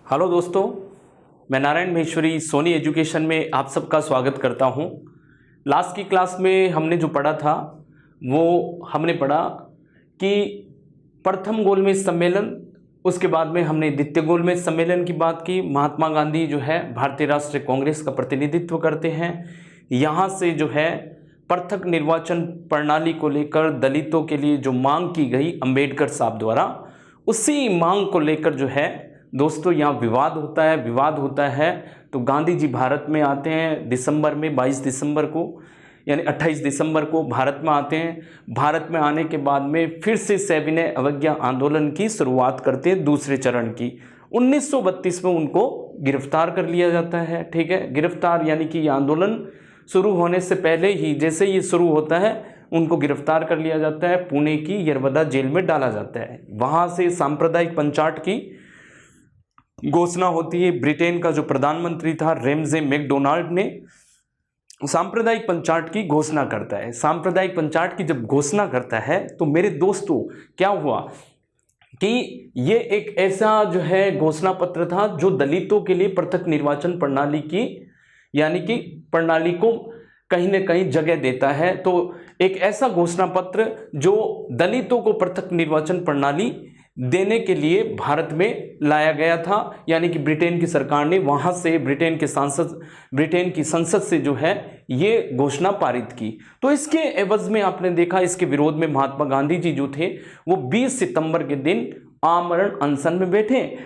Hello दोस्तों, मैं Narayan Maheshwari Soni education में आप सबका स्वागत करता हूं। लास्ट की क्लास में हमने जो पढ़ा था वो हमने पढ़ा कि प्रथम गोलमेज सम्मेलन, उसके बाद में हमने द्वितीय गोलमेज सम्मेलन की बात की। महात्मा गांधी जो है भारतीय राष्ट्रीय कांग्रेस का प्रतिनिधित्व करते हैं। यहाँ से जो है पृथक निर्वाचन प्रणाली को लेकर दलितों के लिए जो मांग की गई अंबेडकर साहब द्वारा, उसी मांग को लेकर जो है दोस्तों यहाँ विवाद होता है। तो गांधी जी भारत में आते हैं दिसंबर में, 22 दिसंबर को यानी 28 दिसंबर को भारत में आते हैं। भारत में आने के बाद में फिर से सविनय अवज्ञा आंदोलन की शुरुआत करते हैं, दूसरे चरण की। 1932 में उनको गिरफ्तार कर लिया जाता है। ठीक है, गिरफ्तार यानी कि ये आंदोलन शुरू होने से पहले ही, जैसे ये शुरू होता है, उनको गिरफ्तार कर लिया जाता है, पुणे की यरवदा जेल में डाला जाता है। वहाँ से सांप्रदायिक पंचायत की घोषणा होती है। ब्रिटेन का जो प्रधानमंत्री था रेमजे मैकडोनाल्ड ने सांप्रदायिक पंचायत की घोषणा करता है। सांप्रदायिक पंचायत की जब घोषणा करता है तो मेरे दोस्तों क्या हुआ कि ये एक ऐसा जो है घोषणा पत्र था जो दलितों के लिए पृथक निर्वाचन प्रणाली की यानी कि प्रणाली को कहीं ना कहीं जगह देता है। तो एक ऐसा घोषणा पत्र जो दलितों को पृथक निर्वाचन प्रणाली देने के लिए भारत में लाया गया था, यानी कि ब्रिटेन की सरकार ने वहां से ब्रिटेन की संसद से जो है ये घोषणा पारित की। तो इसके एवज में आपने देखा, इसके विरोध में महात्मा गांधी जी जो थे वो 20 सितंबर के दिन आमरण अनशन में बैठे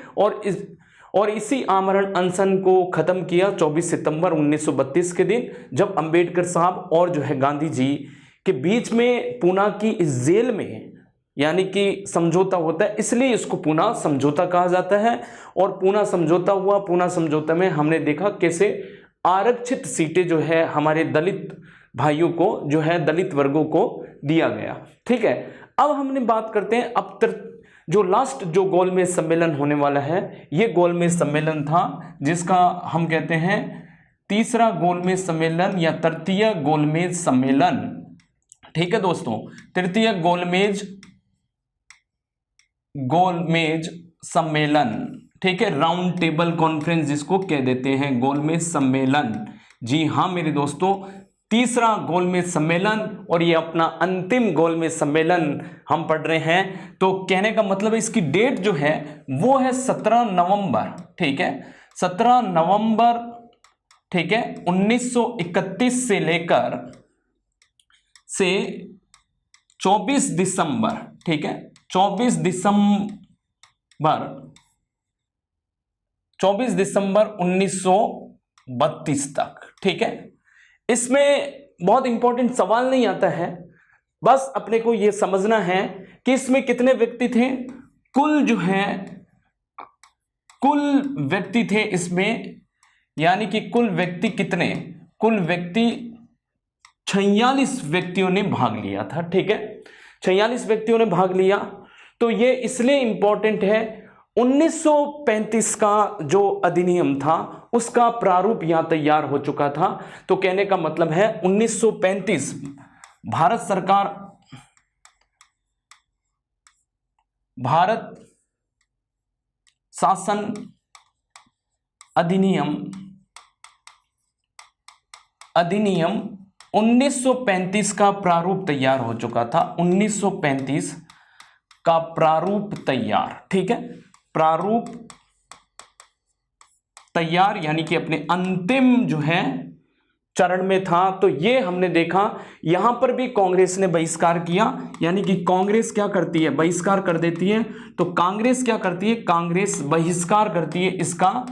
और इसी आमरण अनशन को खत्म किया 24 सितंबर 1932 के दिन, जब अंबेडकर साहब और जो है गांधी जी के बीच में पूना की इस जेल में यानी कि समझौता होता है, इसलिए इसको पूना समझौता कहा जाता है। और पूना समझौता हुआ। पूना समझौता में हमने देखा कैसे आरक्षित सीटें जो है हमारे दलित भाइयों को जो है दलित वर्गों को दिया गया। ठीक है, अब हमने बात करते हैं अब जो लास्ट जो गोलमेज सम्मेलन होने वाला है, ये गोलमेज सम्मेलन था जिसका हम कहते हैं तीसरा गोलमेज सम्मेलन या तृतीय गोलमेज सम्मेलन। ठीक है दोस्तों, तृतीय गोलमेज सम्मेलन। ठीक है, राउंड टेबल कॉन्फ्रेंस जिसको कह देते हैं गोलमेज सम्मेलन। जी हाँ मेरे दोस्तों, तीसरा गोलमेज सम्मेलन और ये अपना अंतिम गोलमेज सम्मेलन हम पढ़ रहे हैं। तो कहने का मतलब है इसकी डेट जो है वो है 17 नवंबर। ठीक है, 17 नवंबर ठीक है 1931 से लेकर 24 दिसंबर। ठीक है, 24 दिसंबर 1932 तक। ठीक है, इसमें बहुत इंपॉर्टेंट सवाल नहीं आता है, बस अपने को यह समझना है कि इसमें कितने व्यक्ति थे। कुल व्यक्ति थे इसमें, यानी कि कुल व्यक्ति कितने, कुल व्यक्ति 46 व्यक्तियों ने भाग लिया था। ठीक है, 46 व्यक्तियों ने भाग लिया। तो ये इसलिए इंपॉर्टेंट है, 1935 का जो अधिनियम था उसका प्रारूप यहां तैयार हो चुका था। तो कहने का मतलब है 1935 भारत शासन अधिनियम 1935 का प्रारूप तैयार हो चुका था। 1935 का प्रारूप तैयार। ठीक है, प्रारूप तैयार यानी कि अपने अंतिम जो है चरण में था। तो ये हमने देखा, यहां पर भी कांग्रेस ने बहिष्कार किया, यानी कि कांग्रेस क्या करती है, बहिष्कार कर देती है। तो कांग्रेस क्या करती है, कांग्रेस बहिष्कार करती है इसका,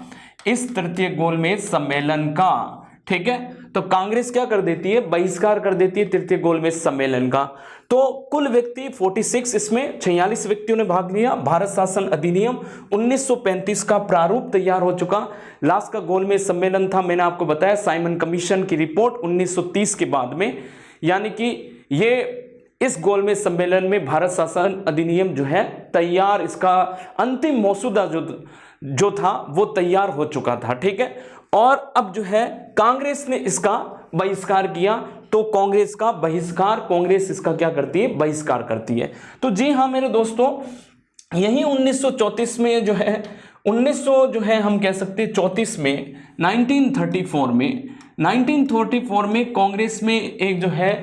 इस तृतीय गोलमेज सम्मेलन का। ठीक है, तो कांग्रेस क्या कर देती है, बहिष्कार कर देती है तृतीय गोलमेज सम्मेलन का। तो कुल व्यक्ति 46, इसमें 46 व्यक्तियों ने भाग लिया। भारत शासन अधिनियम 1935 का प्रारूप तैयार हो चुका। लास्ट का गोलमेज सम्मेलन था, मैंने आपको बताया साइमन कमीशन की रिपोर्ट 1930 के बाद में, यानी कि ये इस गोलमेज सम्मेलन में भारत शासन अधिनियम जो है तैयार, इसका अंतिम मसौदा जो था वो तैयार हो चुका था। ठीक है, और अब जो है कांग्रेस ने इसका बहिष्कार किया। तो कांग्रेस इसका क्या करती है, बहिष्कार करती है। तो जी हाँ मेरे दोस्तों, यही 1934 में जो है 1900 जो है हम कह सकते हैं 34 में 1934 में कांग्रेस में एक जो है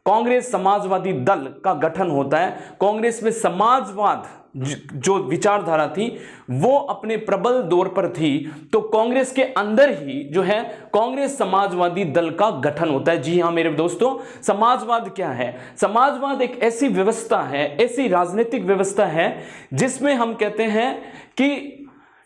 कांग्रेस समाजवादी दल का गठन होता है। कांग्रेस में समाजवाद जो विचारधारा थी वो अपने प्रबल दौर पर थी, तो कांग्रेस के अंदर ही जो है कांग्रेस समाजवादी दल का गठन होता है। जी हां मेरे दोस्तों, समाजवाद क्या है? समाजवाद एक ऐसी व्यवस्था है, ऐसी राजनीतिक व्यवस्था है जिसमें हम कहते हैं कि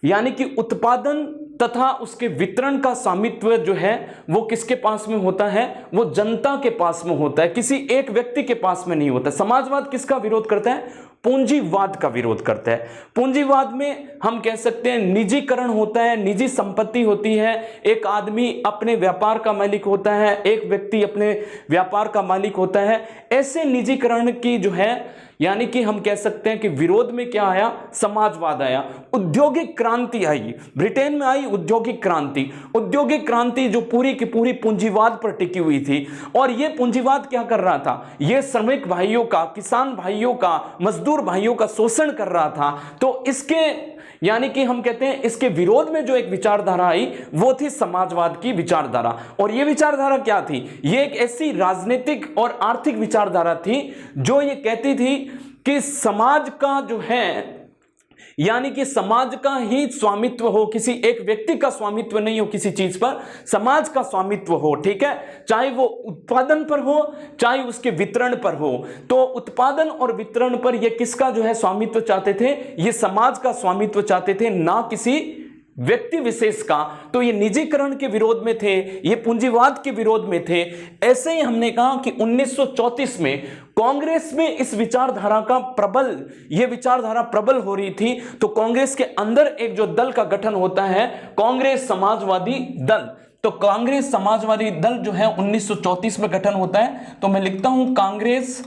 यानी कि उत्पादन तथा उसके वितरण का स्वामित्व जो है वो किसके पास में होता है? वो जनता के पास में होता है, किसी एक व्यक्ति के पास में नहीं होता। समाजवाद किसका विरोध करता है? पूंजीवाद का विरोध करता है। पूंजीवाद में हम कह सकते हैं निजीकरण होता है, निजी संपत्ति होती है, एक आदमी अपने व्यापार का मालिक होता है, एक व्यक्ति अपने व्यापार का मालिक होता है। ऐसे निजीकरण की जो है यानी कि हम कह सकते हैं कि विरोध में क्या आया? समाजवाद आया। औद्योगिक क्रांति आई, ब्रिटेन में आई औद्योगिक क्रांति जो पूरी की पूरी पूंजीवाद पर टिकी हुई थी। और यह पूंजीवाद क्या कर रहा था? यह श्रमिक भाइयों का, किसान भाइयों का, मजदूर भाइयों का शोषण कर रहा था। तो इसके यानी कि हम कहते हैं इसके विरोध में जो एक विचारधारा आई वो थी समाजवाद की विचारधारा। और यह विचारधारा क्या थी? यह एक ऐसी राजनीतिक और आर्थिक विचारधारा थी जो ये कहती थी कि समाज का जो है यानी कि समाज का ही स्वामित्व हो, किसी एक व्यक्ति का स्वामित्व नहीं हो किसी चीज पर, समाज का स्वामित्व हो। ठीक है, चाहे वो उत्पादन पर हो चाहे उसके वितरण पर हो। तो उत्पादन और वितरण पर ये किसका जो है स्वामित्व चाहते थे? ये समाज का स्वामित्व चाहते थे, ना किसी व्यक्ति विशेष का। तो ये निजीकरण के विरोध में थे, ये पूंजीवाद के विरोध में थे। ऐसे ही हमने कहा कि 1934 में कांग्रेस में इस विचारधारा का यह विचारधारा प्रबल हो रही थी। तो कांग्रेस के अंदर एक जो दल का गठन होता है कांग्रेस समाजवादी दल। तो कांग्रेस समाजवादी दल जो है 1934 में गठन होता है। तो मैं लिखता हूं कांग्रेस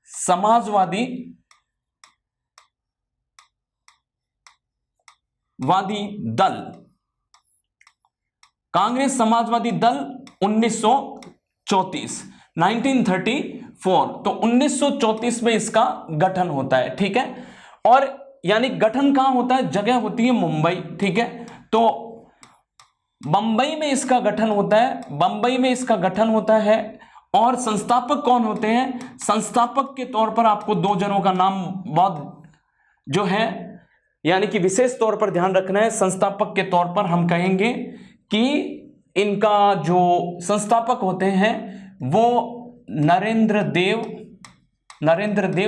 समाजवादी दल, कांग्रेस समाजवादी दल 1934 तो 1934 में इसका गठन होता है। ठीक है, और यानी गठन कहां होता है? जगह होती है मुंबई। ठीक है, तो बंबई में इसका गठन होता है। और संस्थापक कौन होते हैं? संस्थापक के तौर पर आपको दो जनों का नाम बहुत जो है यानी कि विशेष तौर पर ध्यान रखना है। संस्थापक के तौर पर हम कहेंगे कि इनका जो संस्थापक होते हैं वो नरेंद्र देव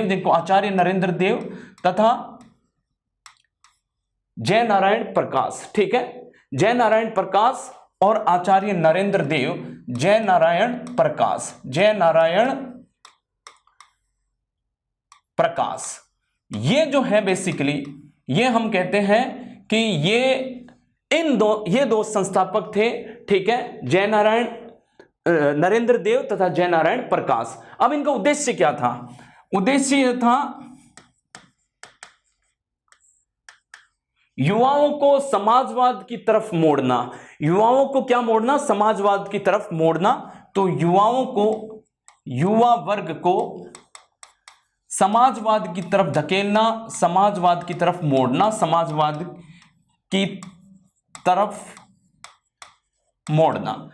जिनको आचार्य नरेंद्र देव तथा जय नारायण प्रकाश। ठीक है, जय नारायण प्रकाश और आचार्य नरेंद्र देव, जय नारायण प्रकाश। ये जो है बेसिकली ये हम कहते हैं कि ये दो संस्थापक थे। ठीक है, नरेंद्र देव तथा जय नारायण प्रकाश। अब इनका उद्देश्य क्या था? उद्देश्य यह था युवाओं को समाजवाद की तरफ मोड़ना। युवाओं को क्या मोड़ना? समाजवाद की तरफ मोड़ना। तो युवा वर्ग को समाजवाद की तरफ धकेलना, समाजवाद की तरफ मोड़ना, समाजवाद की तरफ मोड़ना,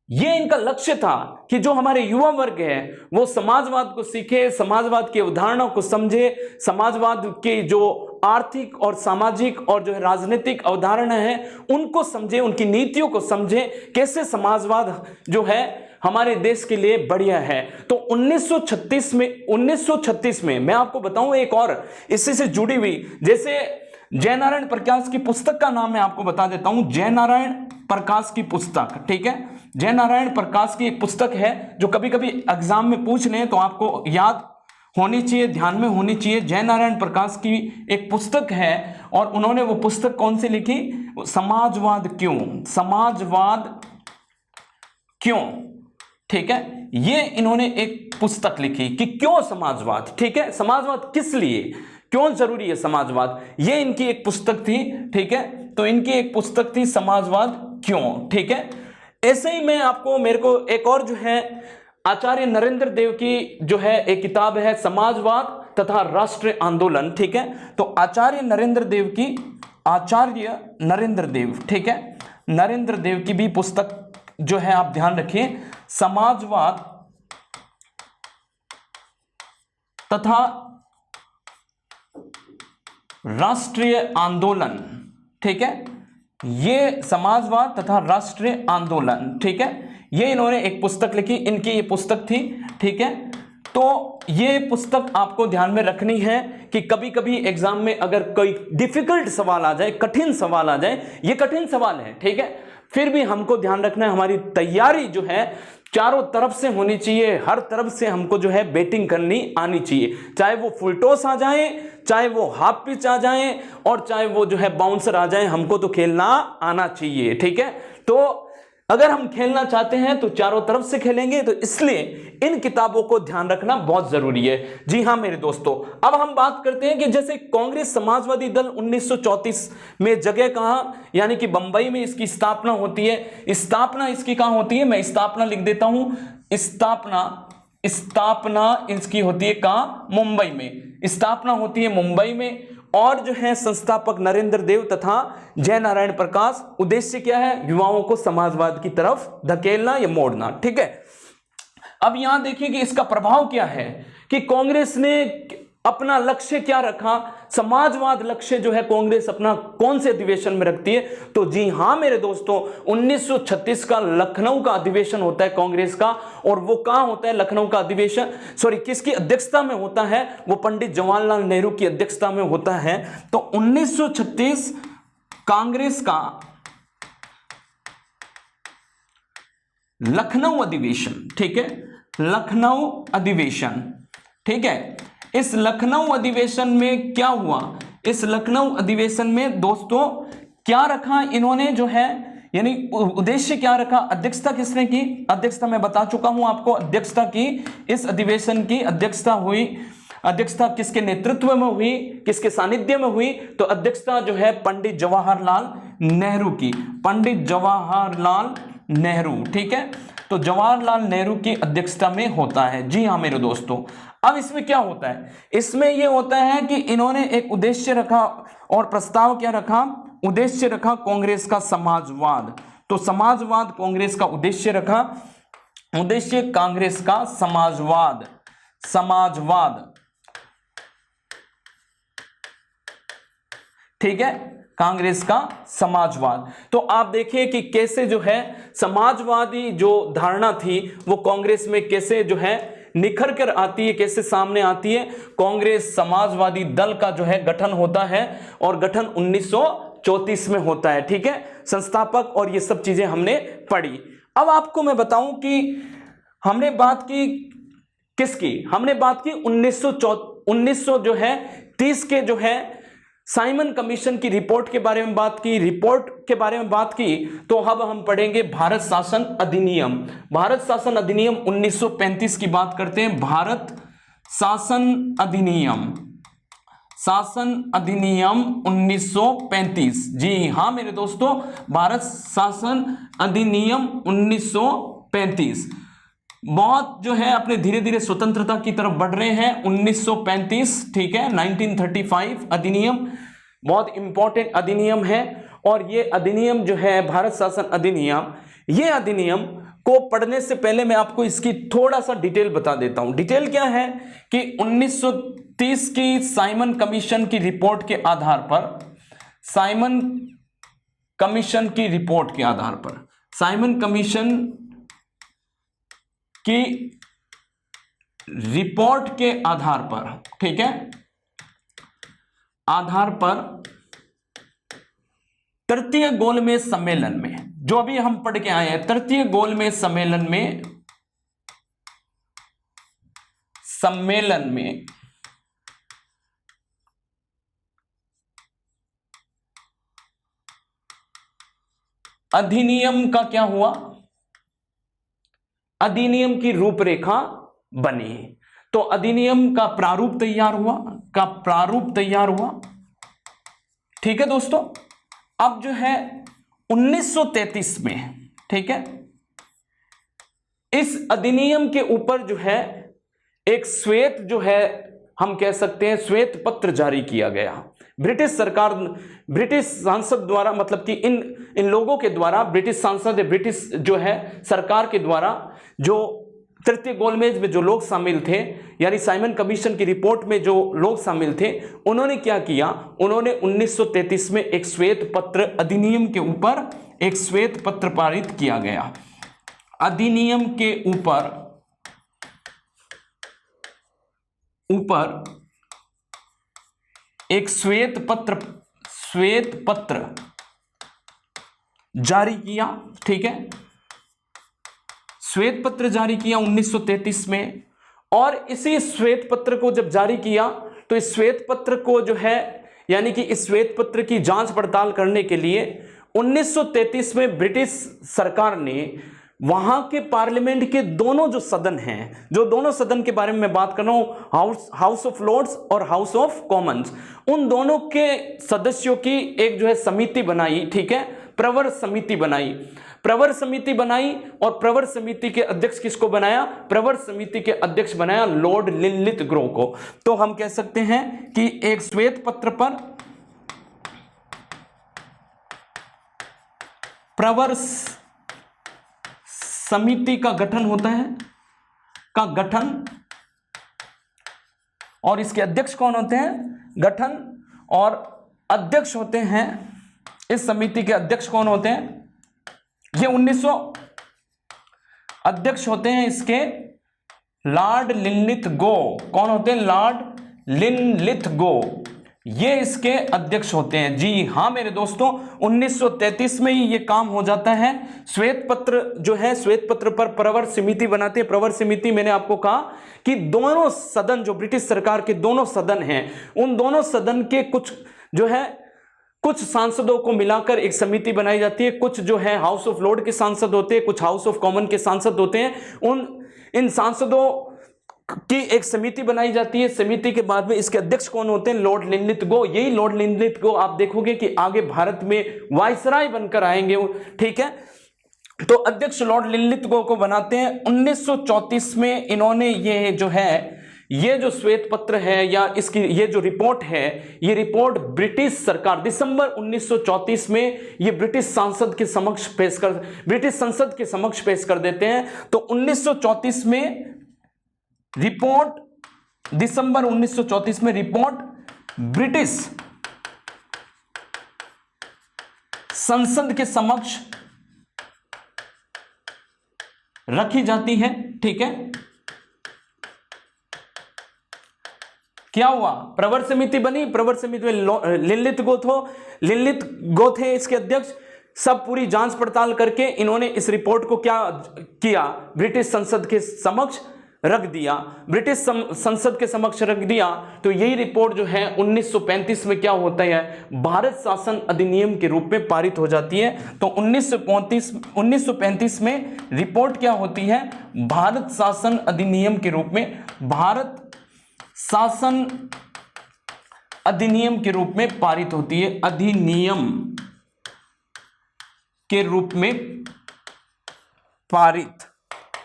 ये इनका लक्ष्य था कि जो हमारे युवा वर्ग है वो समाजवाद को सीखे, समाजवाद की अवधारणा को समझे, समाजवाद के जो आर्थिक और सामाजिक और जो राजनीतिक अवधारणा है उनको समझे, उनकी नीतियों को समझे, कैसे समाजवाद जो है हमारे देश के लिए बढ़िया है। तो 1936 में मैं आपको बताऊं एक और इससे से जुड़ी हुई, जैसे जय नारायण प्रकाश की पुस्तक का नाम मैं आपको बता देता हूं, जय नारायण प्रकाश की पुस्तक। ठीक है, जय नारायण प्रकाश की एक पुस्तक है जो कभी कभी एग्जाम में पूछ लें तो आपको याद होनी चाहिए, ध्यान में होनी चाहिए। जय नारायण प्रकाश की एक पुस्तक है और उन्होंने वो पुस्तक कौन सी लिखी? समाजवाद क्यों। ठीक है, ये इन्होंने एक पुस्तक लिखी कि क्यों समाजवाद। ठीक है, समाजवाद किस लिए, क्यों जरूरी है समाजवाद, ये इनकी एक पुस्तक थी। ठीक है, तो इनकी एक पुस्तक थी समाजवाद क्यों। ठीक है, ऐसे ही मैं आपको मेरे को एक और जो है आचार्य नरेंद्र देव की जो है एक किताब है समाजवाद तथा राष्ट्रीय आंदोलन, ठीक है। तो आचार्य नरेंद्र देव की, आचार्य नरेंद्र देव, ठीक है, नरेंद्र देव की भी पुस्तक जो है आप ध्यान रखिए, समाजवाद तथा राष्ट्रीय आंदोलन, ठीक है, ये समाजवाद तथा राष्ट्रीय आंदोलन, ठीक है, ये इन्होंने एक पुस्तक लिखी, इनकी ये पुस्तक थी, ठीक है। तो ये पुस्तक आपको ध्यान में रखनी है कि कभी कभी एग्जाम में अगर कोई डिफिकल्ट सवाल आ जाए, कठिन सवाल आ जाए, ये कठिन सवाल है, ठीक है, फिर भी हमको ध्यान रखना है हमारी तैयारी जो है चारों तरफ से होनी चाहिए, हर तरफ से हमको जो है बैटिंग करनी आनी चाहिए, चाहे वो फुल टॉस आ जाए, चाहे वो हाफ पिच आ जाए, और चाहे वो जो है बाउंसर आ जाए, हमको तो खेलना आना चाहिए, ठीक है। तो अगर हम खेलना चाहते हैं तो चारों तरफ से खेलेंगे, तो इसलिए इन किताबों को ध्यान रखना बहुत जरूरी है। जी हां मेरे दोस्तों, अब हम बात करते हैं कि जैसे कांग्रेस समाजवादी दल 1934 में जगह कहां, यानी कि बंबई में इसकी स्थापना होती है। स्थापना इसकी कहां होती है, मैं स्थापना लिख देता हूं, स्थापना इसकी होती है कहां, मुंबई में, स्थापना होती है मुंबई में। और जो है संस्थापक नरेंद्र देव तथा जय नारायण प्रकाश। उद्देश्य क्या है, युवाओं को समाजवाद की तरफ धकेलना या मोड़ना, ठीक है। अब यहां देखिए कि इसका प्रभाव क्या है, कि कांग्रेस ने अपना लक्ष्य क्या रखा, समाजवाद लक्ष्य जो है कांग्रेस अपना कौन से अधिवेशन में रखती है। तो जी हां मेरे दोस्तों, 1936 का लखनऊ का अधिवेशन होता है कांग्रेस का, और वो कहां होता है लखनऊ का अधिवेशन, सॉरी किसकी अध्यक्षता में होता है, वो पंडित जवाहरलाल नेहरू की अध्यक्षता में होता है। तो 1936 कांग्रेस का लखनऊ अधिवेशन, ठीक है, लखनऊ अधिवेशन, ठीक है। इस लखनऊ अधिवेशन में क्या हुआ, इस लखनऊ अधिवेशन में दोस्तों क्या रखा इन्होंने जो है, यानी उद्देश्य क्या रखा, अध्यक्षता किसने की, अध्यक्षता मैं बता चुका हूं आपको, अध्यक्षता की, इस अधिवेशन की अध्यक्षता हुई, अध्यक्षता किसके नेतृत्व में हुई, किसके सानिध्य में हुई, तो अध्यक्षता जो है पंडित जवाहरलाल नेहरू की, पंडित जवाहरलाल नेहरू, ठीक है। तो जवाहरलाल नेहरू की अध्यक्षता में होता है। जी हां मेरे दोस्तों, अब इसमें क्या होता है, इसमें यह होता है कि इन्होंने एक उद्देश्य रखा, और प्रस्ताव क्या रखा, उद्देश्य रखा कांग्रेस का समाजवाद। तो समाजवाद कांग्रेस का उद्देश्य रखा, उद्देश्य कांग्रेस का समाजवाद, समाजवाद, ठीक है, कांग्रेस का समाजवाद। तो आप देखिए कि कैसे जो है समाजवादी जो धारणा थी वो कांग्रेस में कैसे जो है निखर कर आती है, कैसे सामने आती है। कांग्रेस समाजवादी दल का जो है गठन होता है, और गठन 1934 में होता है, ठीक है, संस्थापक और ये सब चीजें हमने पढ़ी। अब आपको मैं बताऊं कि हमने बात की किसकी, हमने बात की 1930 के जो है साइमन कमीशन की रिपोर्ट के बारे में बात की, रिपोर्ट के बारे में बात की। तो अब हम पढ़ेंगे भारत शासन अधिनियम। भारत शासन अधिनियम 1935 की बात करते हैं। भारत शासन अधिनियम, शासन अधिनियम 1935। जी हां मेरे दोस्तों, भारत शासन अधिनियम 1935 बहुत जो है अपने धीरे धीरे स्वतंत्रता की तरफ बढ़ रहे हैं। 1935, ठीक है, 1935 अधिनियम बहुत इंपॉर्टेंट अधिनियम है। और ये अधिनियम जो है भारत शासन अधिनियम, ये अधिनियम को पढ़ने से पहले मैं आपको इसकी थोड़ा सा डिटेल बता देता हूं। डिटेल क्या है कि 1930 की साइमन कमीशन की रिपोर्ट के आधार पर, साइमन कमीशन की रिपोर्ट के आधार पर, साइमन कमीशन की रिपोर्ट के आधार पर, ठीक है, आधार पर तृतीय गोलमेज सम्मेलन में, जो अभी हम पढ़ के आए हैं, तृतीय गोलमेज सम्मेलन में, अधिनियम का क्या हुआ, अधिनियम की रूपरेखा बनी। तो अधिनियम का प्रारूप तैयार हुआ, ठीक है दोस्तों। अब जो है 1933 में, ठीक है, इस अधिनियम के ऊपर जो है एक श्वेत जो है हम कह सकते हैं श्वेत पत्र जारी किया गया। ब्रिटिश सरकार, ब्रिटिश सांसद द्वारा, मतलब कि इन लोगों के द्वारा, ब्रिटिश सांसद, ब्रिटिश जो है सरकार के द्वारा, जो तृतीय गोलमेज में जो लोग शामिल थे, यानी साइमन कमीशन की रिपोर्ट में जो लोग शामिल थे, उन्होंने क्या किया, उन्होंने 1933 में एक श्वेत पत्र अधिनियम के ऊपर एक श्वेत पत्र पारित किया गया। अधिनियम के ऊपर एक श्वेत पत्र जारी किया। ठीक है, श्वेत पत्र जारी किया 1933 में। और इसी श्वेत पत्र को जब जारी किया तो इस श्वेत पत्र को जो है, यानी कि इस श्वेत पत्र की जांच पड़ताल करने के लिए 1933 में ब्रिटिश सरकार ने वहां के पार्लियामेंट के दोनों जो सदन हैं, जो दोनों सदन के बारे में मैं बात कर रहा हूं, हाउस ऑफ लॉर्ड्स और हाउस ऑफ कॉमन्स, उन दोनों के सदस्यों की एक जो है समिति बनाई। ठीक है, प्रवर समिति बनाई। प्रवर समिति बनाई और प्रवर समिति के अध्यक्ष किसको बनाया? प्रवर समिति के अध्यक्ष बनाया लॉर्ड लिनलिथगो को। तो हम कह सकते हैं कि एक श्वेत पत्र पर प्रवर समिति का गठन होता है, और इसके अध्यक्ष कौन होते हैं? गठन और अध्यक्ष होते हैं, इस समिति के अध्यक्ष कौन होते हैं? ये 1900 अध्यक्ष होते हैं इसके लॉर्ड लिनलिथगो। कौन होते हैं? लॉर्ड लिनलिथगो, ये इसके अध्यक्ष होते हैं। जी हाँ मेरे दोस्तों, 1933 में ही ये काम हो जाता है। श्वेत पत्र जो है, श्वेत पत्र पर प्रवर समिति बनाते हैं। प्रवर समिति, मैंने आपको कहा कि दोनों सदन, जो ब्रिटिश सरकार के दोनों सदन हैं, उन दोनों सदन के कुछ जो है कुछ सांसदों को मिलाकर एक समिति बनाई जाती है। कुछ जो है हाउस ऑफ लॉर्ड के सांसद होते हैं, कुछ हाउस ऑफ कॉमन के सांसद होते हैं। इन सांसदों की एक समिति बनाई जाती है। समिति के बाद में इसके अध्यक्ष कौन होते हैं? Lord Linlithgow. यही लॉर्ड लिनलिथगो आप देखोगे कि आगे भारत में वायसराय बनकर आएंगे। ठीक है, तो अध्यक्ष लॉर्ड लिनलिथगो को बनाते हैं। 1934 में इन्होंने ये जो है, ये जो श्वेत पत्र है या इसकी ये जो रिपोर्ट है, ये रिपोर्ट ब्रिटिश सरकार दिसंबर 1934 में ये ब्रिटिश संसद के समक्ष पेश कर देते हैं। तो 1934 में रिपोर्ट, दिसंबर 1934 में रिपोर्ट ब्रिटिश संसद के समक्ष रखी जाती है। ठीक है, क्या हुआ? प्रवर समिति बनी। प्रवर समिति में लिनलिथगो थे इसके अध्यक्ष। सब पूरी जांच पड़ताल करके इन्होंने इस रिपोर्ट को क्या किया? ब्रिटिश संसद के समक्ष रख दिया। ब्रिटिश संसद के समक्ष रख दिया तो यही रिपोर्ट जो है 1935 में क्या होता है? भारत शासन अधिनियम के रूप में पारित हो जाती है। तो 1935 में रिपोर्ट क्या होती है? भारत शासन अधिनियम के रूप में, भारत शासन अधिनियम के रूप में पारित होती है। अधिनियम के रूप में पारित।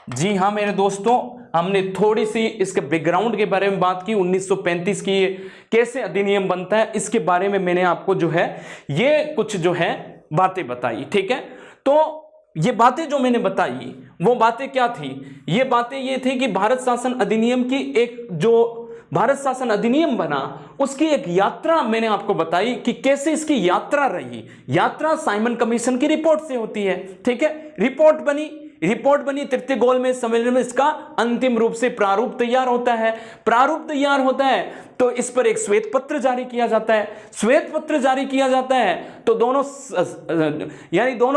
जी हाँ मेरे दोस्तों, हमने थोड़ी सी इसके बैकग्राउंड के बारे में बात की। 1935 की कैसे अधिनियम बनता है इसके बारे में मैंने आपको जो है ये कुछ जो है बातें बताई। ठीक है, तो ये बातें जो मैंने बताई वो बातें क्या थी? ये बातें ये थी कि भारत शासन अधिनियम की एक जो भारत शासन अधिनियम बना उसकी एक यात्रा मैंने आपको बताई कि कैसे इसकी यात्रा रही। यात्रा साइमन कमीशन की रिपोर्ट से होती है। ठीक है, रिपोर्ट बनी तृतीय गोलमेज सम्मेलन में इसका अंतिम रूप से प्रारूप तैयार होता है। प्रारूप तैयार होता है तो इस पर एक श्वेत पत्र जारी किया जाता है। श्वेत पत्र जारी किया जाता है तो दोनों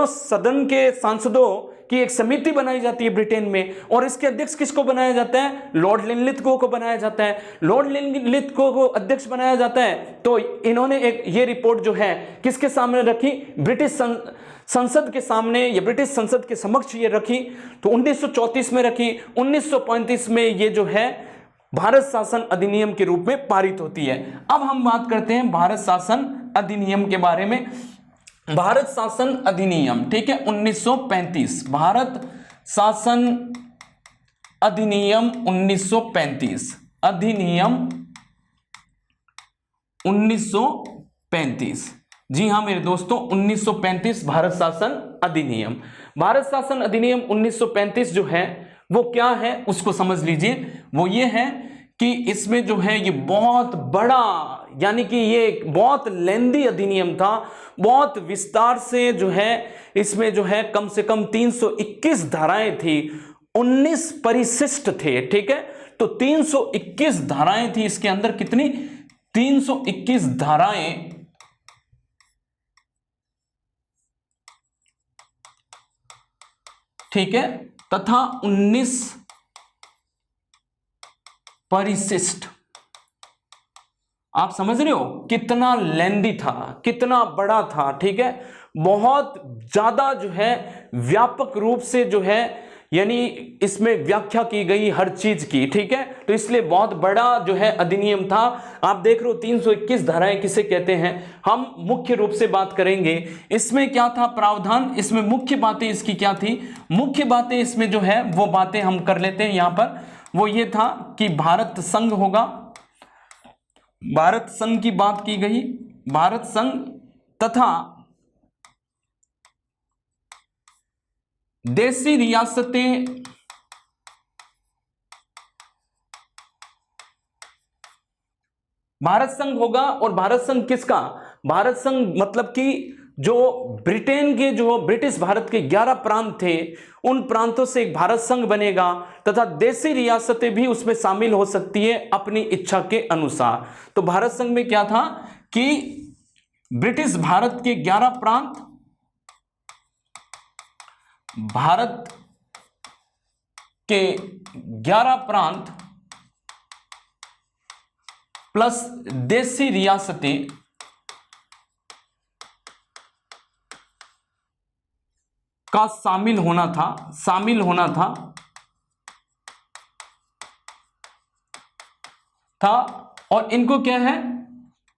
सदन के सांसदों की एक समिति बनाई जाती है ब्रिटेन में, और इसके अध्यक्ष किसको बनाया जाता है? लॉर्ड लिनलिथगो को बनाया जाता है। लॉर्ड लिनलिथगो को अध्यक्ष बनाया जाता है। तो इन्होंने एक ये रिपोर्ट जो है किसके सामने रखी? ब्रिटिश संसद के सामने या ब्रिटिश संसद के समक्ष ये रखी। तो 1934 में रखी। 1935 में ये जो है भारत शासन अधिनियम के रूप में पारित होती है। अब हम बात करते हैं भारत शासन अधिनियम के बारे में। भारत शासन अधिनियम, ठीक है, 1935 भारत शासन अधिनियम 1935, अधिनियम 1935। जी हाँ मेरे दोस्तों, 1935 भारत शासन अधिनियम। भारत शासन अधिनियम 1935 जो है वो क्या है उसको समझ लीजिए। वो ये है कि इसमें जो है ये बहुत बड़ा, यानी कि ये एक बहुत लेंदी अधिनियम था, बहुत विस्तार से जो है इसमें जो है कम से कम 321 धाराएं थी, 19 परिशिष्ट थे। ठीक है, तो 321 धाराएं थी इसके अंदर। कितनी? 321 धाराएं, ठीक है, तथा 19 परिशिष्ट। आप समझ रहे हो कितना लेंदी था, कितना बड़ा था। ठीक है, बहुत ज्यादा जो है व्यापक रूप से जो है यानी इसमें व्याख्या की गई हर चीज की। ठीक है, तो इसलिए बहुत बड़ा जो है अधिनियम था। आप देख रहे हो 321 धाराएं किसे कहते हैं, हम मुख्य रूप से बात करेंगे। इसमें क्या था प्रावधान, इसमें मुख्य बातें इसकी क्या थी, मुख्य बातें इसमें जो है वो बातें हम कर लेते हैं यहां पर। वो ये था कि भारत संघ होगा, भारत संघ की बात की गई, भारत संघ तथा देशी रियासतें भारत संघ होगा। और भारत संघ किसका? भारत संघ मतलब कि जो ब्रिटेन के, जो ब्रिटिश भारत के 11 प्रांत थे, उन प्रांतों से एक भारत संघ बनेगा तथा देशी रियासतें भी उसमें शामिल हो सकती है अपनी इच्छा के अनुसार। तो भारत संघ में क्या था कि ब्रिटिश भारत के 11 प्रांत, भारत के 11 प्रांत प्लस देशी रियासतें का शामिल होना था और इनको क्या है,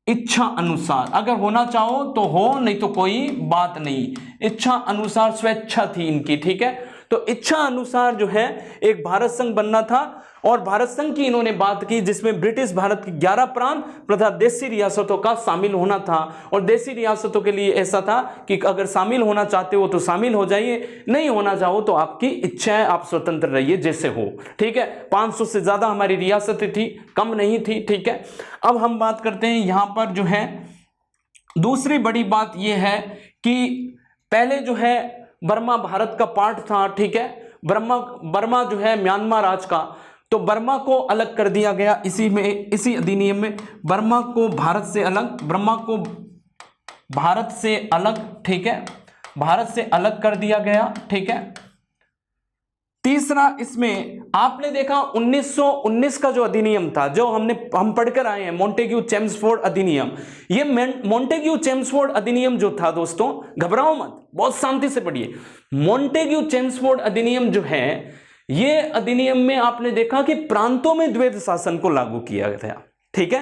इच्छा अनुसार, अगर होना चाहो तो हो, नहीं तो कोई बात नहीं, इच्छा अनुसार स्वेच्छा थी इनकी। ठीक है, तो इच्छा अनुसार जो है एक भारत संघ बनना था। और भारत संघ की इन्होंने बात की जिसमें ब्रिटिश भारत की 11 प्रांत तथा देशी रियासतों का शामिल होना था। और देशी रियासतों के लिए ऐसा था कि अगर शामिल होना चाहते हो तो शामिल हो जाइए, नहीं होना चाहो तो आपकी इच्छा है, आप स्वतंत्र रहिए जैसे हो। ठीक है, 500 से ज्यादा हमारी रियासतें थी, कम नहीं थी। ठीक है, अब हम बात करते हैं यहां पर जो है दूसरी बड़ी बात यह है कि पहले जो है बर्मा भारत का पार्ट था। ठीक है, बर्मा जो है म्यांमार राज का, तो बर्मा को अलग कर दिया गया इसी अधिनियम में। बर्मा को भारत से अलग, बर्मा को भारत से अलग, ठीक है, भारत से अलग कर दिया गया। ठीक है, तीसरा इसमें आपने देखा 1919 का जो अधिनियम था, जो हम पढ़कर आए हैं, मॉन्टेग्यू चेम्सफोर्ड अधिनियम। ये मॉन्टेग्यू चेम्सफोर्ड अधिनियम जो था दोस्तों, घबराओ मत, बहुत शांति से पढ़िए। मॉन्टेग्यू चेम्सफोर्ड अधिनियम जो है, ये अधिनियम में आपने देखा कि प्रांतों में द्वैध शासन को लागू किया गया। ठीक है,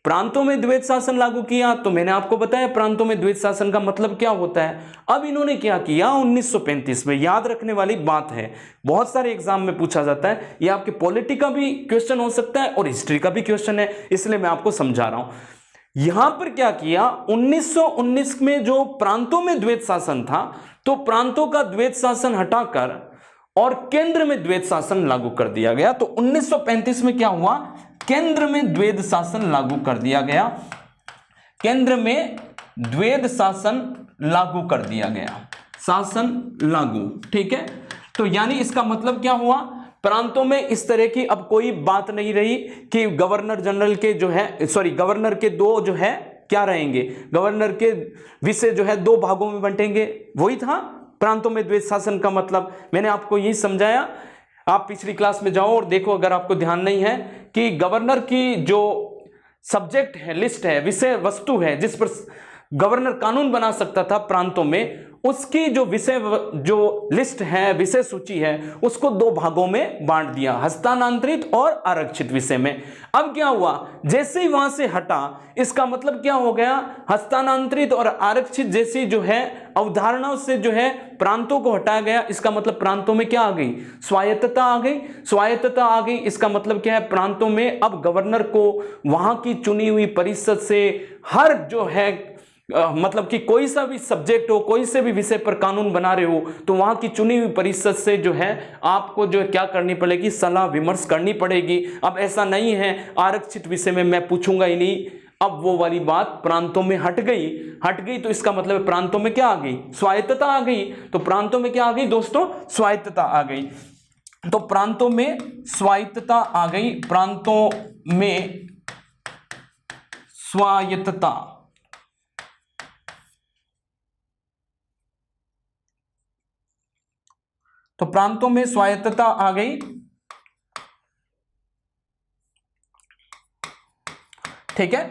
प्रांतों में द्वैध शासन लागू किया, तो मैंने आपको बताया प्रांतों में द्वैध शासन का मतलब क्या होता है। अब इन्होंने क्या किया 1935 में, याद रखने वाली बात है, बहुत सारे एग्जाम में पूछा जाता है, ये आपके पॉलिटी का भी क्वेश्चन हो सकता है और हिस्ट्री का भी क्वेश्चन है, इसलिए मैं आपको समझा रहा हूं। यहां पर क्या किया 1919 में जो प्रांतों में द्वैध शासन था, तो प्रांतों का द्वैध शासन हटाकर और केंद्र में द्वैध शासन लागू कर दिया गया। तो 1935 में क्या हुआ, केंद्र में द्वैध शासन लागू कर दिया गया, केंद्र में द्वैध शासन लागू कर दिया गया, शासन लागू। ठीक है, तो यानी इसका मतलब क्या हुआ, प्रांतों में इस तरह की अब कोई बात नहीं रही कि गवर्नर जनरल के जो है, सॉरी, गवर्नर के दो जो है क्या रहेंगे, गवर्नर के विषय जो है दो भागों में बंटेंगे, वही था प्रांतों में द्वैध शासन का मतलब। मैंने आपको यही समझाया, आप पिछली क्लास में जाओ और देखो अगर आपको ध्यान नहीं है कि गवर्नर की जो सब्जेक्ट है, लिस्ट है, विषय वस्तु है जिस पर गवर्नर कानून बना सकता था प्रांतों में, उसकी जो जो लिस्ट है, विषय सूची है, उसको दो भागों में बांट दिया, हस्तांतरित और आरक्षित विषय में। अब क्या हुआ, जैसे ही वहां से हटा, इसका मतलब क्या हो गया, हस्तांतरित और आरक्षित जैसी जो है अवधारणाओं से जो है प्रांतों को हटाया गया। इसका मतलब प्रांतों में क्या आ गई, स्वायत्तता आ गई। स्वायत्तता आ गई, इसका मतलब क्या है, प्रांतों में अब गवर्नर को वहां की चुनी हुई परिषद से हर जो है मतलब कि कोई सा भी सब्जेक्ट हो, कोई से भी विषय पर कानून बना रहे हो, तो वहां की चुनी हुई परिषद से जो है आपको जो है क्या करनी पड़ेगी, सलाह विमर्श करनी पड़ेगी। अब ऐसा नहीं है आरक्षित विषय में मैं पूछूंगा ही नहीं, अब वो वाली बात प्रांतों में हट गई। तो इसका मतलब प्रांतों में क्या आ गई, स्वायत्तता आ गई। तो प्रांतों में क्या आ गई दोस्तों, स्वायत्तता आ गई। तो प्रांतों में स्वायत्तता आ गई, प्रांतों में स्वायत्तता। तो प्रांतों में स्वायत्तता आ गई, ठीक है।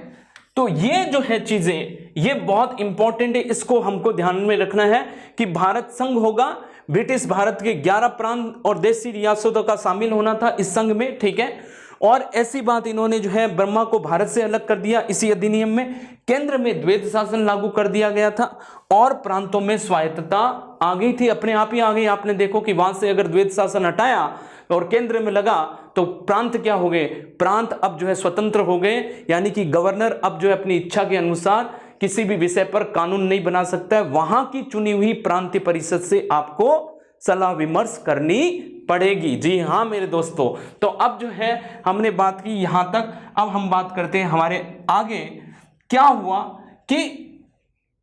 तो ये जो है चीजें, ये बहुत इंपॉर्टेंट है, इसको हमको ध्यान में रखना है कि भारत संघ होगा, ब्रिटिश भारत के 11 प्रांत और देशी रियासतों का शामिल होना था इस संघ में, ठीक है। और ऐसी बात इन्होंने जो है बर्मा को भारत से अलग कर दिया इसी अधिनियम में। केंद्र में द्वैध शासन लागू कर दिया गया था और प्रांतों में स्वायत्तता आ गई थी, अपने आप ही आ गई। आपने देखो कि वहां से अगर द्वैध शासन हटाया और केंद्र में लगा तो प्रांत क्या हो गए, प्रांत अब जो है स्वतंत्र हो गए, यानी कि गवर्नर अब जो है अपनी इच्छा के अनुसार किसी भी विषय पर कानून नहीं बना सकता है, वहां की चुनी हुई प्रांतीय परिषद से आपको सलाह विमर्श करनी पड़ेगी। जी हाँ मेरे दोस्तों, तो अब जो है हमने बात की यहां तक। अब हम बात करते हैं हमारे आगे क्या हुआ कि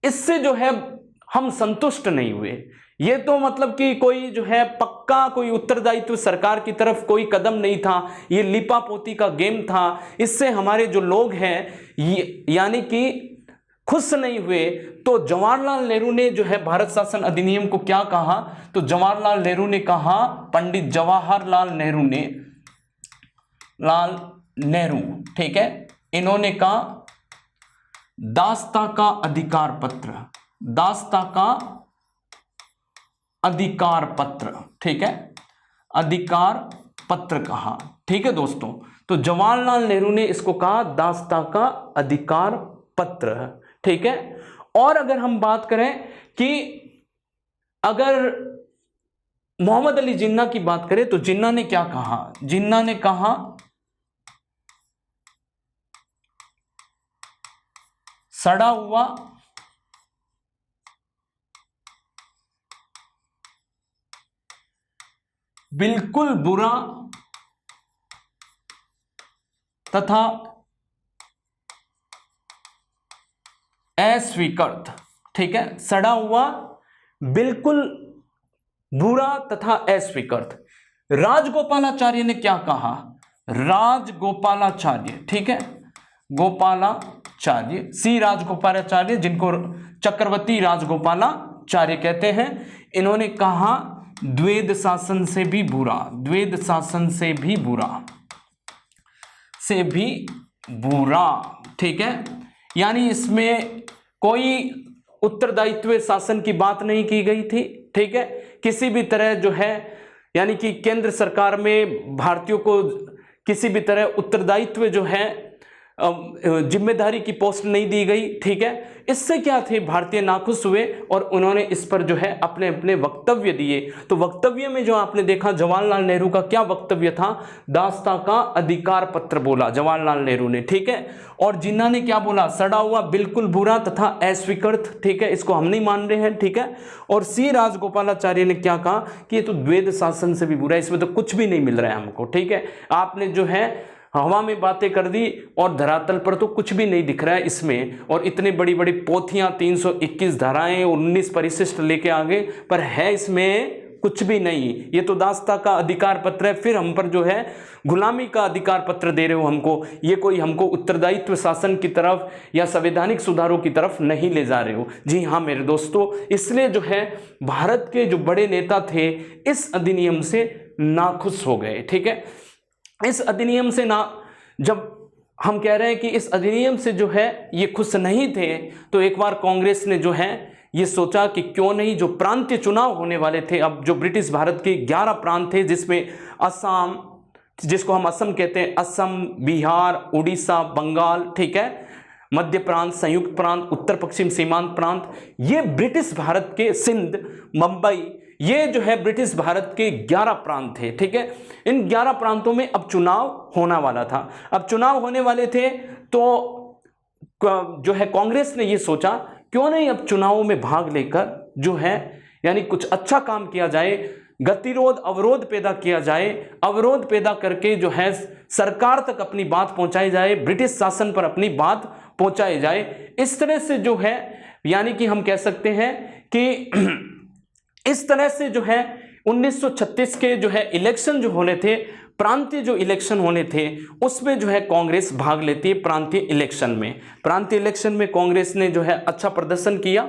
इससे जो है हम संतुष्ट नहीं हुए। ये तो मतलब कि कोई जो है पक्का कोई उत्तरदायित्व सरकार की तरफ कोई कदम नहीं था, ये लिपापोती का गेम था। इससे हमारे जो लोग हैं यानी कि खुश नहीं हुए। तो जवाहरलाल नेहरू ने जो है भारत शासन अधिनियम को क्या कहा, तो जवाहरलाल नेहरू ने कहा, पंडित जवाहरलाल नेहरू, ठीक है, इन्होंने कहा दास्ता का अधिकार पत्र, दास्ता का अधिकार पत्र, ठीक है, अधिकार पत्र कहा, ठीक है दोस्तों। तो जवाहरलाल नेहरू ने इसको कहा दास्ता का अधिकार पत्र, ठीक है। और अगर हम बात करें कि अगर मोहम्मद अली जिन्ना की बात करें तो जिन्ना ने क्या कहा, जिन्ना ने कहा सड़ा हुआ बिल्कुल बुरा तथा अस्वीकृत, ठीक है, सड़ा हुआ बिल्कुल बुरा तथा अस्वीकृत। राजगोपालाचार्य ने क्या कहा, राजगोपालाचार्य, ठीक है, गोपालाचार्य, सी राजगोपालाचार्य, जिनको चक्रवर्ती राजगोपालाचार्य कहते हैं, इन्होंने कहा द्वैध शासन से भी बुरा, द्वैध शासन से भी बुरा, से भी बुरा, ठीक है। यानी इसमें कोई उत्तरदायित्व शासन की बात नहीं की गई थी, ठीक है। किसी भी तरह जो है यानी कि केंद्र सरकार में भारतीयों को किसी भी तरह उत्तरदायित्व जो है जिम्मेदारी की पोस्ट नहीं दी गई, ठीक है। इससे क्या थे, भारतीय नाखुश हुए और उन्होंने इस पर जो है अपने अपने वक्तव्य दिए। तो वक्तव्य में जो आपने देखा जवाहरलाल नेहरू का क्या वक्तव्य था, दास्ता का अधिकार पत्र बोला जवाहरलाल नेहरू ने, ठीक है। और जिन्ना ने क्या बोला, सड़ा हुआ बिल्कुल बुरा तथा अस्वीकृत, ठीक है, इसको हम नहीं मान रहे हैं, ठीक है। और सी राजगोपालाचार्य ने क्या कहा कि ये तो द्वैध शासन से भी बुरा है, इसमें तो कुछ भी नहीं मिल रहा है हमको, ठीक है। आपने जो है हवा में बातें कर दी और धरातल पर तो कुछ भी नहीं दिख रहा है इसमें। और इतनी बड़ी बड़ी पोथियां, 321 धाराएं, 19 परिशिष्ट लेके आ गए, पर है इसमें कुछ भी नहीं। ये तो दास्ता का अधिकार पत्र है, फिर हम पर जो है गुलामी का अधिकार पत्र दे रहे हो हमको। ये कोई हमको उत्तरदायित्व शासन की तरफ या संवैधानिक सुधारों की तरफ नहीं ले जा रहे हो। जी हाँ मेरे दोस्तों, इसलिए जो है भारत के जो बड़े नेता थे इस अधिनियम से नाखुश हो गए, ठीक है। इस अधिनियम से जब हम कह रहे हैं कि इस अधिनियम से जो है ये खुश नहीं थे, तो एक बार कांग्रेस ने जो है ये सोचा कि क्यों नहीं जो प्रांतीय चुनाव होने वाले थे, अब जो ब्रिटिश भारत के 11 प्रांत थे जिसमें असम, जिसको हम असम कहते हैं, असम, बिहार, उड़ीसा, बंगाल, ठीक है, मध्य प्रांत, संयुक्त प्रांत, उत्तर पश्चिम सीमांत प्रांत, ये ब्रिटिश भारत के सिंध, मुंबई, ये जो है ब्रिटिश भारत के 11 प्रांत थे, ठीक है। इन 11 प्रांतों में अब चुनाव होने वाला था। अब चुनाव होने वाले थे तो जो है कांग्रेस ने ये सोचा क्यों नहीं अब चुनावों में भाग लेकर जो है यानी कुछ अच्छा काम किया जाए, गतिरोध, अवरोध पैदा किया जाए, अवरोध पैदा करके जो है सरकार तक अपनी बात पहुंचाई जाए, ब्रिटिश शासन पर अपनी बात पहुंचाई जाए। इस तरह से जो है यानी कि हम कह सकते हैं कि इस तरह से जो है 1936 के जो है इलेक्शन जो होने थे, प्रांतीय जो इलेक्शन होने थे, उसमें जो है कांग्रेस भाग लेती है प्रांतीय इलेक्शन में। प्रांतीय इलेक्शन में कांग्रेस ने जो है अच्छा प्रदर्शन किया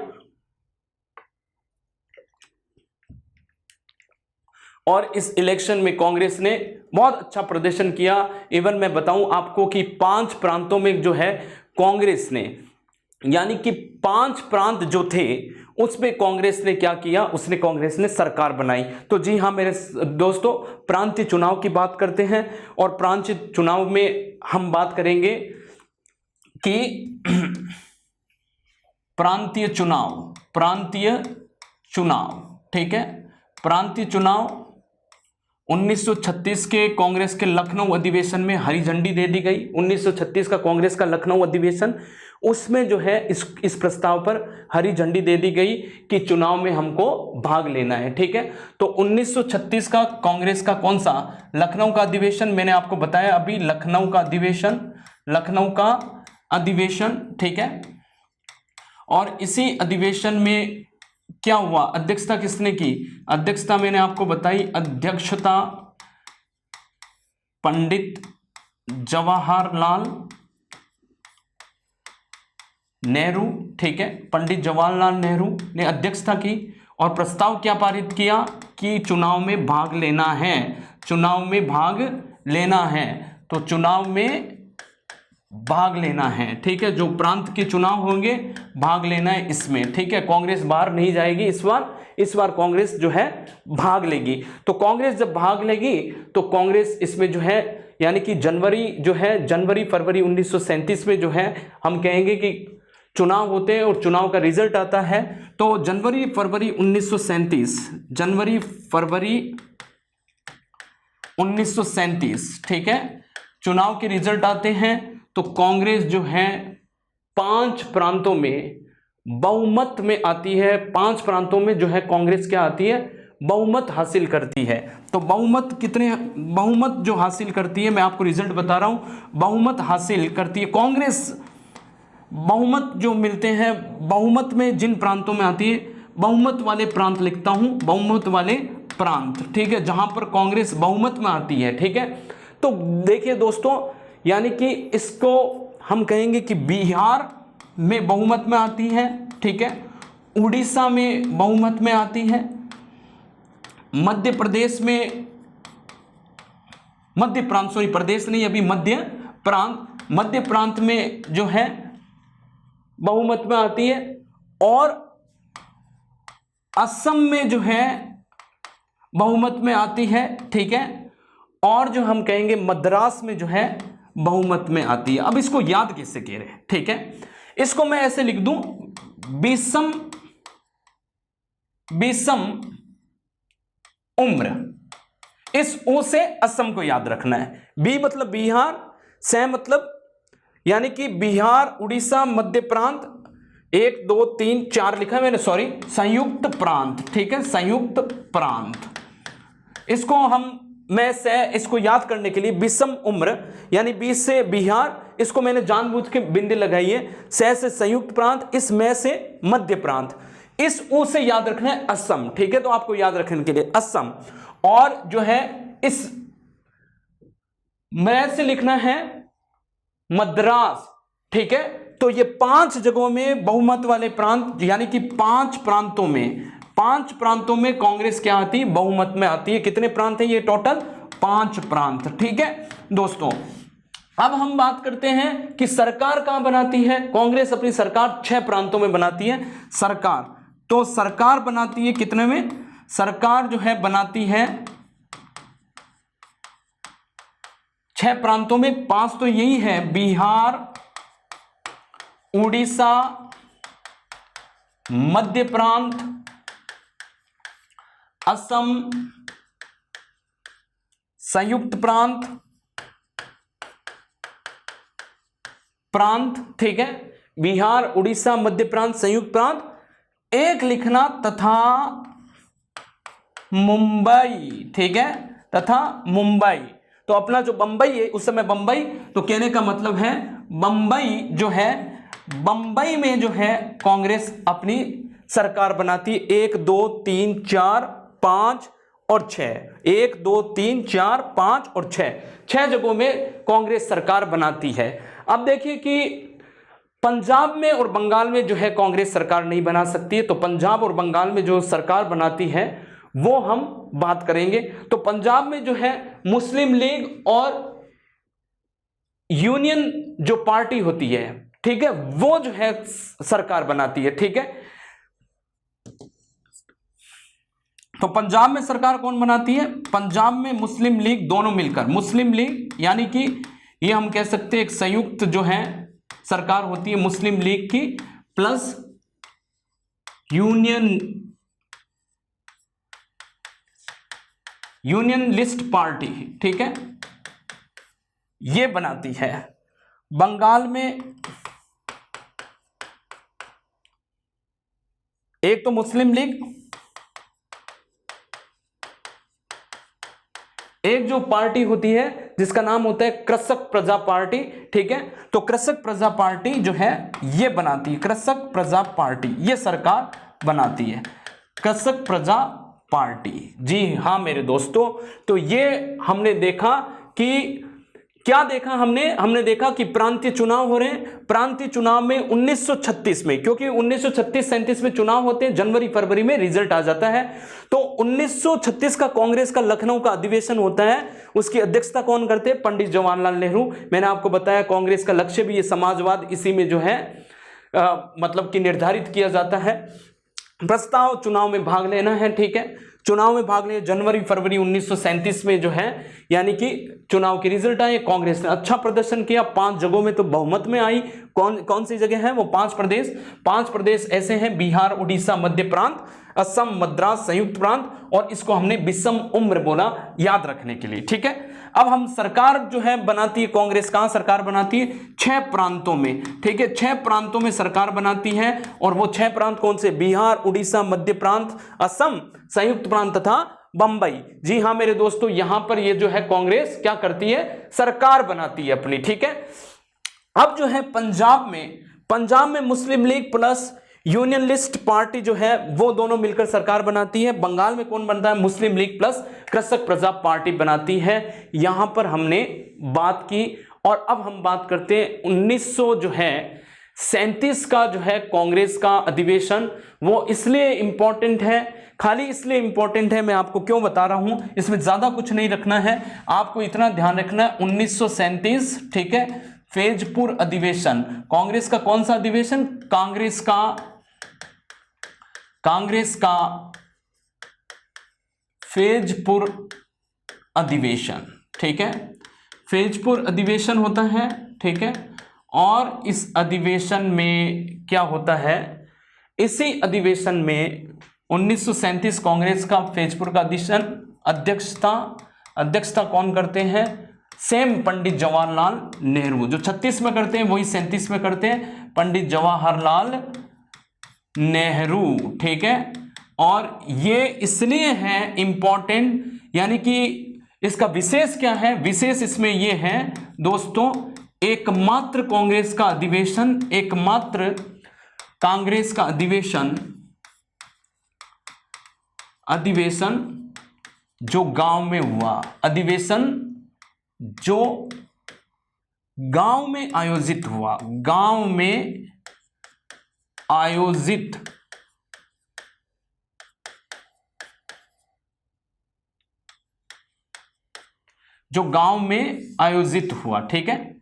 और इस इलेक्शन में कांग्रेस ने बहुत अच्छा प्रदर्शन किया। इवन मैं बताऊं आपको कि 5 प्रांतों में जो है कांग्रेस ने, यानी कि 5 प्रांत जो थे उसमें कांग्रेस ने क्या किया, उसने कांग्रेस ने सरकार बनाई। तो जी हाँ मेरे दोस्तों, प्रांतीय चुनाव की बात करते हैं और प्रांतीय चुनाव में हम बात करेंगे कि प्रांतीय चुनाव, ठीक है। प्रांतीय चुनाव 1936 के कांग्रेस के लखनऊ अधिवेशन में हरी झंडी दे दी गई। 1936 का कांग्रेस का लखनऊ अधिवेशन, उसमें जो है इस प्रस्ताव पर हरी झंडी दे दी गई कि चुनाव में हमको भाग लेना है, ठीक है। तो 1936 का कांग्रेस का कौन सा, लखनऊ का अधिवेशन, मैंने आपको बताया अभी, लखनऊ का अधिवेशन, ठीक है। और इसी अधिवेशन में क्या हुआ, अध्यक्षता किसने की, अध्यक्षता मैंने आपको बताई, अध्यक्षता पंडित जवाहरलाल नेहरू, ठीक है, पंडित जवाहरलाल नेहरू ने अध्यक्षता की और प्रस्ताव क्या पारित किया कि चुनाव में भाग लेना है, चुनाव में भाग लेना है। तो चुनाव में भाग लेना है, ठीक है, जो प्रांत के चुनाव होंगे भाग लेना है इसमें, ठीक है। कांग्रेस बाहर नहीं जाएगी इस बार कांग्रेस जो है भाग लेगी। तो कांग्रेस जब भाग लेगी तो कांग्रेस इसमें जो है यानी कि जनवरी फरवरी 1937 में जो है हम कहेंगे कि चुनाव होते हैं और चुनाव का रिजल्ट आता है। तो जनवरी फरवरी 1937, ठीक है, चुनाव के रिजल्ट आते हैं। तो कांग्रेस जो है 5 प्रांतों में बहुमत में आती है, 5 प्रांतों में जो है कांग्रेस क्या आती है, बहुमत हासिल करती है। तो बहुमत जो हासिल करती है, मैं आपको रिजल्ट बता रहा हूं, बहुमत हासिल करती है कांग्रेस। बहुमत जो मिलते हैं, बहुमत में जिन प्रांतों में आती है, बहुमत वाले प्रांत लिखता हूं, बहुमत वाले प्रांत, ठीक है, जहां पर कांग्रेस बहुमत में आती है, ठीक है। तो देखिए दोस्तों, यानी कि इसको हम कहेंगे कि बिहार में बहुमत में आती है, ठीक है, उड़ीसा में बहुमत में आती है, मध्य प्रदेश में, मध्य प्रांत में जो है बहुमत में आती है, और असम में जो है बहुमत में आती है, ठीक है, और जो हम कहेंगे मद्रास में जो है बहुमत में आती है। अब इसको याद कैसे कह रहे हैं, ठीक है, इसको मैं ऐसे लिख दूं, बीसम उम्र, इस ओ से असम को याद रखना है। बी मतलब बिहार, से मतलब यानी कि बिहार, उड़ीसा, मध्य प्रांत, 1 2 3 4 लिखा है मैंने, सॉरी, संयुक्त प्रांत, ठीक है, संयुक्त प्रांत। इसको मैं से इसको याद करने के लिए विषम उम्र यानी 20 से बिहार, इसको मैंने जानबूझ के बिंदी लगाई है, से संयुक्त प्रांत, इस में से मध्य प्रांत, इस ऊ से याद रखना है असम, ठीक है। तो आपको याद रखने के लिए असम, और जो है इस में से लिखना है मद्रास, ठीक है। तो ये 5 जगहों में बहुमत वाले प्रांत, यानी कि 5 प्रांतों में कांग्रेस क्या आती है, बहुमत में आती है। कितने प्रांत हैं ये, टोटल 5 प्रांत, ठीक है दोस्तों। अब हम बात करते हैं कि सरकार कहां बनाती है। कांग्रेस अपनी सरकार 6 प्रांतों में बनाती है सरकार, तो सरकार बनाती है कितने में? सरकार जो है बनाती है 6 प्रांतों में। 5 तो यही है, बिहार, उड़ीसा, मध्य प्रांत, असम, संयुक्त प्रांत, ठीक है, बिहार, उड़ीसा, मध्य प्रांत, संयुक्त प्रांत, एक लिखना तथा मुंबई, ठीक है, तथा मुंबई। तो अपना जो बंबई है उस समय बंबई, तो कहने का मतलब है बंबई जो है, बंबई में जो है कांग्रेस अपनी सरकार बनाती है। 1 2 3 4 5 और 6, 1 2 3 4 5 और 6 जगहों में कांग्रेस सरकार बनाती है। अब देखिए कि पंजाब में और बंगाल में जो है कांग्रेस सरकार नहीं बना सकती है, तो पंजाब और बंगाल में जो सरकार बनाती है वो हम बात करेंगे। तो पंजाब में जो है मुस्लिम लीग और यूनियन जो पार्टी होती है, ठीक है, वो जो है सरकार बनाती है, ठीक है। तो पंजाब में सरकार कौन बनाती है? पंजाब में मुस्लिम लीग दोनों मिलकर, मुस्लिम लीग यानी कि ये हम कह सकते हैं एक संयुक्त जो है सरकार होती है मुस्लिम लीग की प्लस यूनियन लिस्ट पार्टी, ठीक है, ये बनाती है। बंगाल में एक तो मुस्लिम लीग, एक जो पार्टी होती है जिसका नाम होता है कृषक प्रजा पार्टी, ठीक है। तो कृषक प्रजा पार्टी जो है ये बनाती है, कृषक प्रजा पार्टी ये सरकार बनाती है, कृषक प्रजा पार्टी। जी हाँ मेरे दोस्तों, तो ये हमने देखा कि क्या देखा हमने देखा कि प्रांतीय चुनाव हो रहे हैं। प्रांतीय चुनाव में 1936 में, क्योंकि 1936-37 में चुनाव होते हैं, जनवरी फरवरी में रिजल्ट आ जाता है। तो 1936 का कांग्रेस का लखनऊ का अधिवेशन होता है, उसकी अध्यक्षता कौन करते हैं? पंडित जवाहरलाल नेहरू। मैंने आपको बताया कांग्रेस का लक्ष्य भी ये समाजवाद इसी में जो है मतलब कि निर्धारित किया जाता है। प्रस्ताव चुनाव में भाग लेना है, ठीक है, चुनाव में भाग लिया जनवरी फरवरी 1937 में जो है, यानी कि चुनाव के रिजल्ट आए। कांग्रेस ने अच्छा प्रदर्शन किया, 5 जगहों में तो बहुमत में आई। कौन सी जगह है वो? 5 प्रदेश ऐसे हैं, बिहार, उड़ीसा, मध्य प्रांत, असम, मद्रास, संयुक्त प्रांत, और इसको हमने विषम उम्र बोला याद रखने के लिए, ठीक है। अब हम सरकार जो है बनाती है कांग्रेस, कहां सरकार बनाती है? 6 प्रांतों में, ठीक है, 6 प्रांतों में सरकार बनाती है। और वो 6 प्रांत कौन से? बिहार, उड़ीसा, मध्य प्रांत, असम, संयुक्त प्रांत तथा बंबई। जी हां मेरे दोस्तों, यहां पर ये जो है कांग्रेस क्या करती है? सरकार बनाती है अपनी, ठीक है। अब जो है पंजाब में Muslim League plus Unionist Party जो है वो दोनों मिलकर सरकार बनाती है। बंगाल में कौन बनता है? मुस्लिम लीग प्लस कृषक प्रजा पार्टी बनाती है। यहां पर हमने बात की। और अब हम बात करते हैं 1937 का जो है कांग्रेस का अधिवेशन। वो इसलिए इंपॉर्टेंट है, खाली इसलिए इंपॉर्टेंट है, मैं आपको क्यों बता रहा हूं, इसमें ज्यादा कुछ नहीं रखना है, आपको इतना ध्यान रखना है 1937, ठीक है, फैजपुर अधिवेशन। कांग्रेस का कौन सा अधिवेशन? कांग्रेस का फैजपुर अधिवेशन, ठीक है, फैजपुर अधिवेशन होता है, ठीक है। और इस अधिवेशन में क्या होता है? इसी अधिवेशन में 1937 कांग्रेस का फैजपुर का अधिवेशन अध्यक्षता कौन करते हैं? सेम पंडित जवाहरलाल नेहरू। जो 36 में करते हैं वही 37 में करते हैं, पंडित जवाहरलाल नेहरू, ठीक है। और ये इसलिए है इंपॉर्टेंट, यानी कि इसका विशेष क्या है? विशेष इसमें ये है दोस्तों, एकमात्र कांग्रेस का अधिवेशन, एकमात्र कांग्रेस का अधिवेशन जो गांव में हुआ, अधिवेशन जो गांव में आयोजित हुआ, गांव में आयोजित जो गांव में आयोजित हुआ, ठीक है।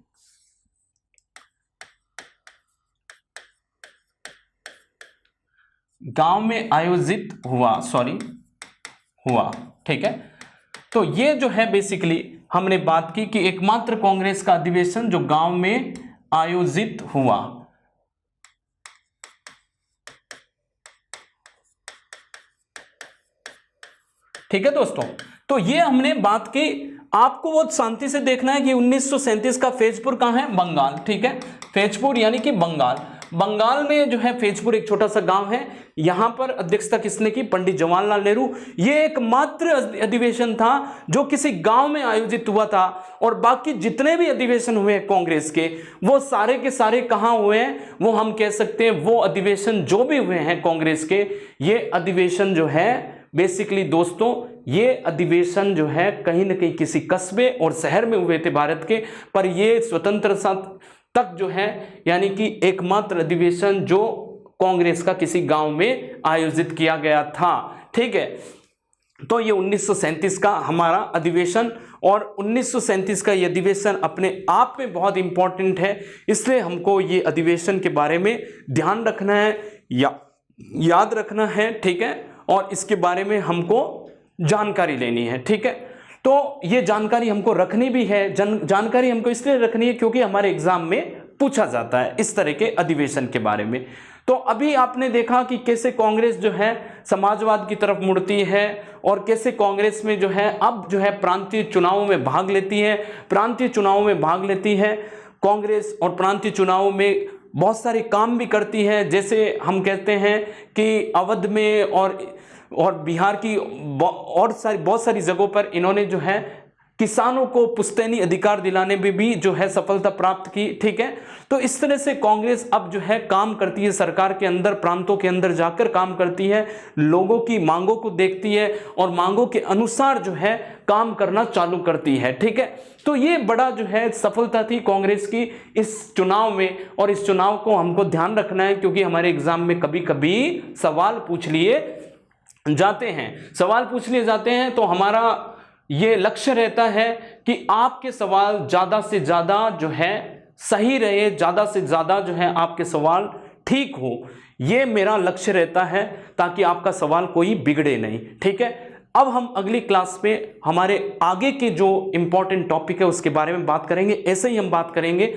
गांव में आयोजित हुआ, हुआ, ठीक है। तो ये जो है बेसिकली हमने बात की कि एकमात्र कांग्रेस का अधिवेशन जो गांव में आयोजित हुआ। ठीक है दोस्तों, तो ये हमने बात की। आपको बहुत शांति से देखना है कि 1937 का फैजपुर कहां है? बंगाल, ठीक है। फैजपुर यानी कि बंगाल में जो है फैजपुर एक छोटा सा गांव है। यहां पर अध्यक्षता किसने की? पंडित जवाहरलाल नेहरू। ये एकमात्र अधिवेशन था जो किसी गांव में आयोजित हुआ था, और बाकी जितने भी अधिवेशन हुए हैं कांग्रेस के, वो सारे के सारे कहां हुए हैं? वो हम कह सकते हैं वो अधिवेशन जो भी हुए हैं कांग्रेस के, ये अधिवेशन जो है बेसिकली दोस्तों, ये अधिवेशन जो है कहीं ना कहीं किसी कस्बे और शहर में हुए थे भारत के, पर ये स्वतंत्रता तक जो है यानी कि एकमात्र अधिवेशन जो कांग्रेस का किसी गांव में आयोजित किया गया था। ठीक है, तो ये 1937 का हमारा अधिवेशन, और 1937 का ये अधिवेशन अपने आप में बहुत इंपॉर्टेंट है, इसलिए हमको ये अधिवेशन के बारे में ध्यान रखना है या याद रखना है। ठीक है, और इसके बारे में हमको जानकारी लेनी है। ठीक है, तो ये जानकारी हमको रखनी भी है। जानकारी हमको इसलिए रखनी है क्योंकि हमारे एग्जाम में पूछा जाता है इस तरह के अधिवेशन के बारे में। तो अभी आपने देखा कि कैसे कांग्रेस जो है समाजवाद की तरफ मुड़ती है, और कैसे कांग्रेस में जो है अब जो है प्रांतीय चुनावों में भाग लेती है। प्रांतीय चुनावों में भाग लेती है कांग्रेस, और प्रांतीय चुनावों में बहुत सारे काम भी करती है। जैसे हम कहते हैं कि अवध में और बिहार की और बहुत सारी जगहों पर इन्होंने जो है किसानों को पुश्तैनी अधिकार दिलाने में भी जो है सफलता प्राप्त की। ठीक है, तो इस तरह से कांग्रेस अब जो है काम करती है, सरकार के अंदर, प्रांतों के अंदर जाकर काम करती है, लोगों की मांगों को देखती है और मांगों के अनुसार जो है काम करना चालू करती है। ठीक है, तो ये बड़ा जो है सफलता थी कांग्रेस की इस चुनाव में, और इस चुनाव को हमको ध्यान रखना है क्योंकि हमारे एग्जाम में कभी कभी सवाल पूछ लिए जाते हैं। तो हमारा ये लक्ष्य रहता है कि आपके सवाल ज्यादा से ज्यादा जो है सही रहे, ज्यादा से ज्यादा जो है आपके सवाल ठीक हो, ये मेरा लक्ष्य रहता है, ताकि आपका सवाल कोई बिगड़े नहीं। ठीक है, अब हम अगली क्लास में हमारे आगे के जो इंपॉर्टेंट टॉपिक है उसके बारे में बात करेंगे। ऐसे ही हम बात करेंगे